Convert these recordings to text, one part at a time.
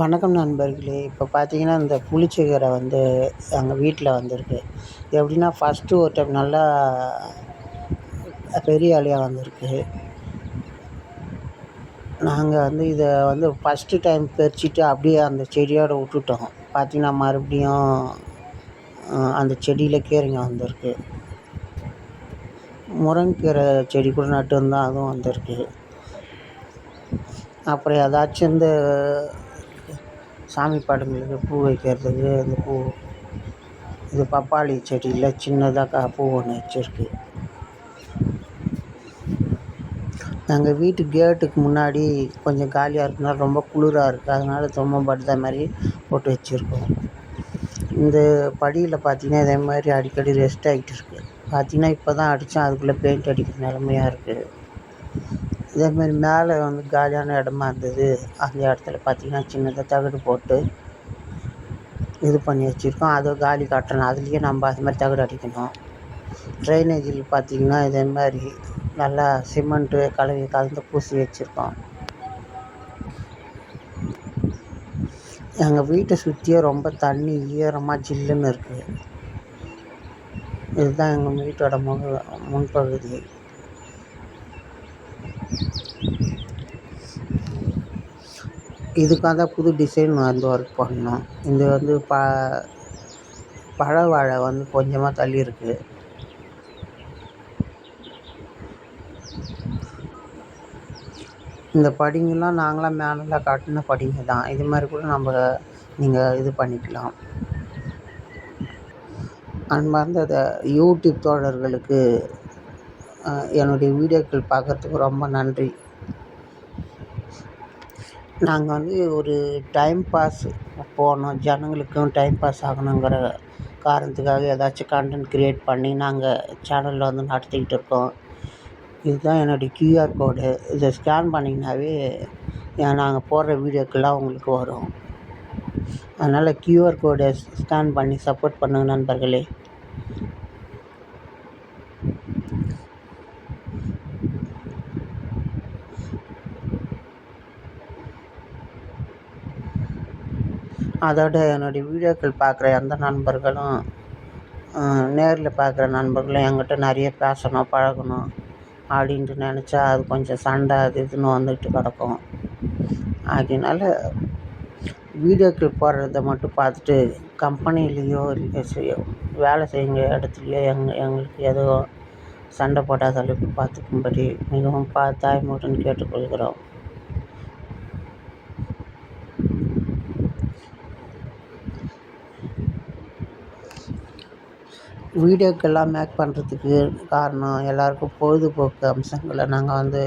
வணக்கம் நண்பர்களே. இப்போ பார்த்தீங்கன்னா, இந்த புளிச்சக்கீரை வந்து எங்கள் வீட்டில் வந்திருக்கு. எப்படின்னா, ஃபஸ்ட்டு ஒரு டைம் நல்லா பெரிய இலையா வந்திருக்கு. நாங்கள் வந்து இதை வந்து ஃபஸ்ட்டு டைம் பறிச்சுட்டு அப்படியே அந்த செடியோடு விட்டுட்டோம். பார்த்தீங்கன்னா, மறுபடியும் அந்த செடியில் கீரைங்க வந்திருக்கு. முருங்கக்கீரை செடி கூட நட்டுருந்தோம், அதுவும் வந்திருக்கு. அப்புறம் ஏதாச்சும் இந்த சாமி படங்களுக்கு பூ வைக்கிறதுக்கு இந்த பூ, இது பப்பாளி செடியில் சின்னதாக பூ ஒன்று வச்சுருக்கு. எங்கள் வீட்டு கேட்டுக்கு முன்னாடி கொஞ்சம் காலியாக இருக்குனால ரொம்ப குளிராக இருக்குது, அதனால் தொம்ம படுத மாதிரி போட்டு வச்சுருக்கோம். இந்த படியில் பார்த்திங்கன்னா இதே மாதிரி அடிக்கடி ரெஸ்ட் ஆகிட்டு இருக்குது. பார்த்திங்கன்னா இப்போ தான் அடித்தோம், அதுக்குள்ளே பெயிண்ட் அடிக்கிற நிலமையாக இருக்குது. இதேமாரி மேலே வந்து காலியான இடமா இருந்தது, அந்த இடத்துல பார்த்திங்கன்னா சின்னதாக தகடு போட்டு இது பண்ணி வச்சுருக்கோம். அதை காலி காட்டணும், அதுலேயே நம்ம அது மாதிரி தகடு அடிக்கணும். ட்ரைனேஜில் பார்த்திங்கன்னா இதே மாதிரி நல்லா சிமெண்ட்டு கலந்து பூசி வச்சுருக்கோம். எங்கள் வீட்டை சுற்றியே ரொம்ப தண்ணி ஈரமாக ஜில்லுன்னு இருக்குது. இதுதான் எங்கள் வீட்டோட முன்பகுதி. இதுக்காக தான் புது டிசைன் வந்து ஒர்க் பண்ணோம். இது வந்து பழ வாழை வந்து கொஞ்சமாக தள்ளி இருக்குது. இந்த படிங்கெல்லாம் நாங்களாம் மேனெல்லாம் காட்டின படிங்க தான். இது மாதிரி கூட நீங்கள் இது பண்ணிக்கலாம். அன்பார்ந்த யூடியூப் தோழர்களுக்கு என்னுடைய வீடியோக்கள் பார்க்குறதுக்கு ரொம்ப நன்றி. நாங்கள் வந்து ஒரு டைம் பாஸ் போகணும், ஜனங்களுக்கும் டைம் பாஸ் ஆகணுங்கிற காரணத்துக்காக ஏதாச்சும் கண்டென்ட் க்ரியேட் பண்ணி நாங்கள் சேனலில் வந்து நடத்திக்கிட்டு இருக்கோம். இதுதான் என்னுடைய கியூஆர் கோடு. இதை ஸ்கேன் பண்ணிங்கனாவே நாங்கள் போடுற வீடியோக்கெல்லாம் உங்களுக்கு வரும். அதனால் கியூஆர் கோடை ஸ்கேன் பண்ணி சப்போர்ட் பண்ணுங்கள் நண்பர்களே. அதோட என்னுடைய வீடியோக்கள் பார்க்குற எந்த நண்பர்களும் நேரில் பார்க்குற நண்பர்களும் என்கிட்ட நிறைய பேசணும், பழகணும் அப்படின்ட்டு நினச்சா அது கொஞ்சம் சண்டை அது இதுன்னு வந்துட்டு கிடக்கும். அதனால வீடியோக்கள் போடுறத மட்டும் பார்த்துட்டு கம்பெனிலேயோ இல்லை வேலை செய்யுங்க இடத்துலையோ எங்களுக்கு எதுவும் சண்டை போடாத அளவுக்கு பார்த்துக்கும்படி மிகவும் தாய்மொழின்னு கேட்டுக்கொள்கிறோம். வீடியோக்கெல்லாம் மேக் பண்ணுறதுக்கு காரணம் எல்லாருக்கும் பொழுதுபோக்கு அம்சங்களை நாங்கள் வந்து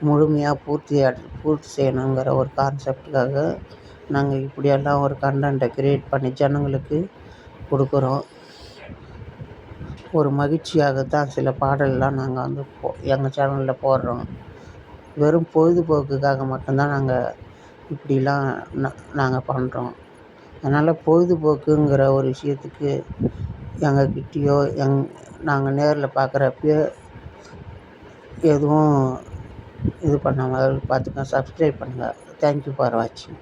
முழுமையாக பூர்த்தி செய்யணுங்கிற ஒரு கான்செப்டுக்காக நாங்கள் இப்படியெல்லாம் ஒரு கண்டென்ட்டை க்ரியேட் பண்ணி ஜனங்களுக்கு கொடுக்குறோம். ஒரு மகிழ்ச்சியாகத்தான் சில பாடல்லாம் நாங்கள் வந்து எங்கள் சேனலில் போடுறோம். வெறும் பொழுதுபோக்குக்காக மட்டும்தான் நாங்கள் இப்படிலாம் நாங்கள் பண்ணுறோம். அதனால் பொழுதுபோக்குங்கிற ஒரு விஷயத்துக்கு எங்கக்கிட்டேயோ நாங்கள் நேரில் பார்க்குறப்பயோ எதுவும் இது பண்ணாமல் பார்த்துக்க. சப்ஸ்கிரைப் பண்ணுங்கள். தேங்க்யூ ஃபார் வாட்சிங்.